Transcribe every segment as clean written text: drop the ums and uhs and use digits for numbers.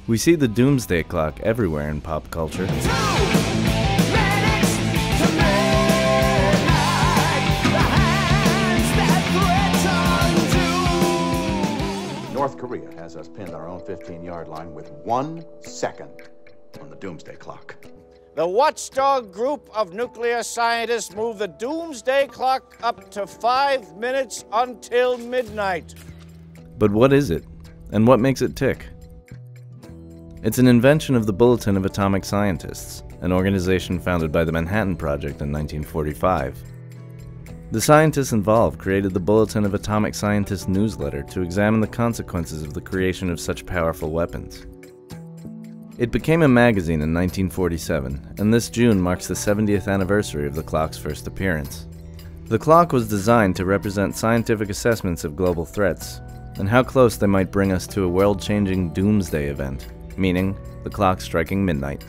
We see the doomsday clock everywhere in pop culture. 2 minutes to midnight, the hands that threaten doom. North Korea has us pinned on our own 15-yard line with 1 second on the doomsday clock. The watchdog group of nuclear scientists moved the doomsday clock up to 5 minutes until midnight. But what is it? And what makes it tick? It's an invention of the Bulletin of Atomic Scientists, an organization founded by the Manhattan Project in 1945. The scientists involved created the Bulletin of Atomic Scientists newsletter to examine the consequences of the creation of such powerful weapons. It became a magazine in 1947, and this June marks the 70th anniversary of the clock's first appearance. The clock was designed to represent scientific assessments of global threats, and how close they might bring us to a world-changing doomsday event, meaning the clock striking midnight.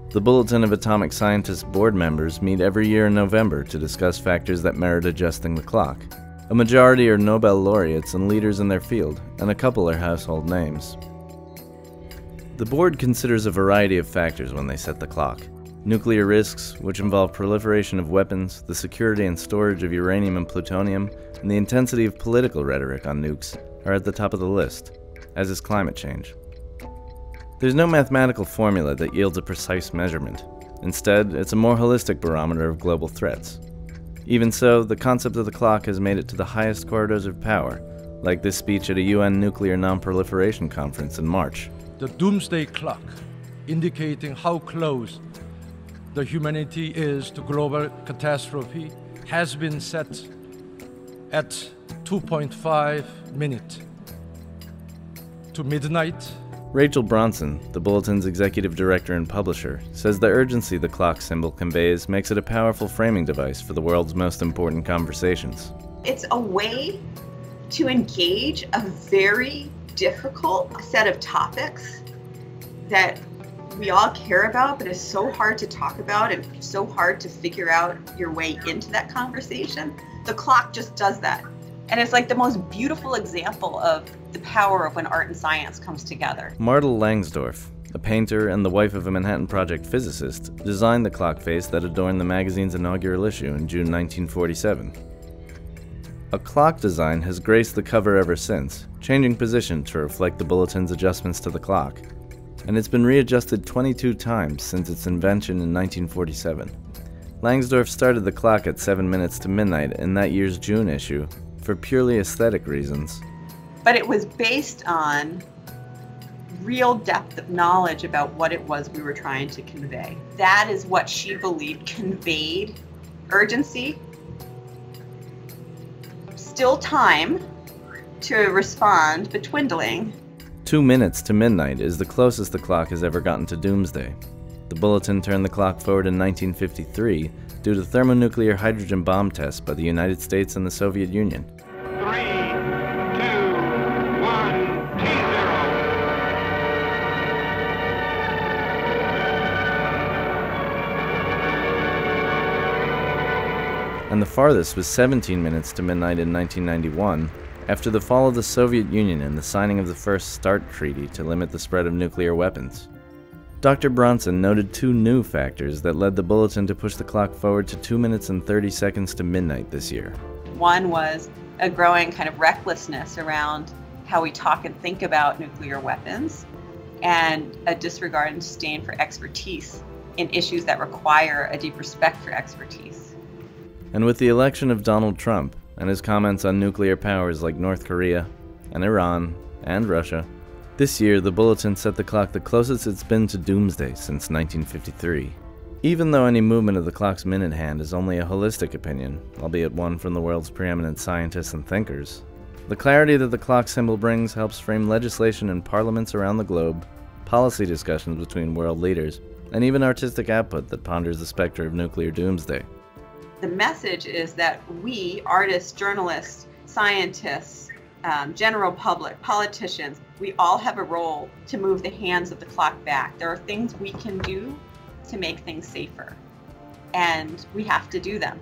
The Bulletin of Atomic Scientists board members meet every year in November to discuss factors that merit adjusting the clock. A majority are Nobel laureates and leaders in their field, and a couple are household names. The board considers a variety of factors when they set the clock. Nuclear risks, which involve proliferation of weapons, the security and storage of uranium and plutonium, and the intensity of political rhetoric on nukes, are at the top of the list, as is climate change. There's no mathematical formula that yields a precise measurement. Instead, it's a more holistic barometer of global threats. Even so, the concept of the clock has made it to the highest corridors of power, like this speech at a UN nuclear non-proliferation conference in March. The doomsday clock, indicating how close the humanity is to global catastrophe, has been set at 2.5 minutes to midnight. Rachel Bronson, the Bulletin's executive director and publisher, says the urgency the clock symbol conveys makes it a powerful framing device for the world's most important conversations. It's a way to engage a very difficult set of topics that we all care about, but it's so hard to talk about and so hard to figure out your way into that conversation. The clock just does that. And it's like the most beautiful example of the power of when art and science comes together. Martel Langsdorff, a painter and the wife of a Manhattan Project physicist, designed the clock face that adorned the magazine's inaugural issue in June 1947. A clock design has graced the cover ever since, changing position to reflect the Bulletin's adjustments to the clock, and it's been readjusted 22 times since its invention in 1947. Langsdorff started the clock at 7 minutes to midnight in that year's June issue for purely aesthetic reasons. But it was based on real depth of knowledge about what it was we were trying to convey. That is what she believed conveyed urgency, still time to respond, but dwindling. 2 minutes to midnight is the closest the clock has ever gotten to doomsday. The Bulletin turned the clock forward in 1953 due to thermonuclear hydrogen bomb tests by the United States and the Soviet Union. 3, 2, 1, T0. And the farthest was 17 minutes to midnight in 1991, after the fall of the Soviet Union and the signing of the first START treaty to limit the spread of nuclear weapons. Dr. Bronson noted two new factors that led the Bulletin to push the clock forward to 2 minutes and 30 seconds to midnight this year. One was a growing kind of recklessness around how we talk and think about nuclear weapons, and a disregard and disdain for expertise in issues that require a deep respect for expertise. And with the election of Donald Trump and his comments on nuclear powers like North Korea and Iran and Russia, this year the Bulletin set the clock the closest it's been to doomsday since 1953. Even though any movement of the clock's minute hand is only a holistic opinion, albeit one from the world's preeminent scientists and thinkers, the clarity that the clock symbol brings helps frame legislation in parliaments around the globe, policy discussions between world leaders, and even artistic output that ponders the specter of nuclear doomsday. The message is that we, artists, journalists, scientists, general public, politicians, we all have a role to move the hands of the clock back. There are things we can do to make things safer, and we have to do them.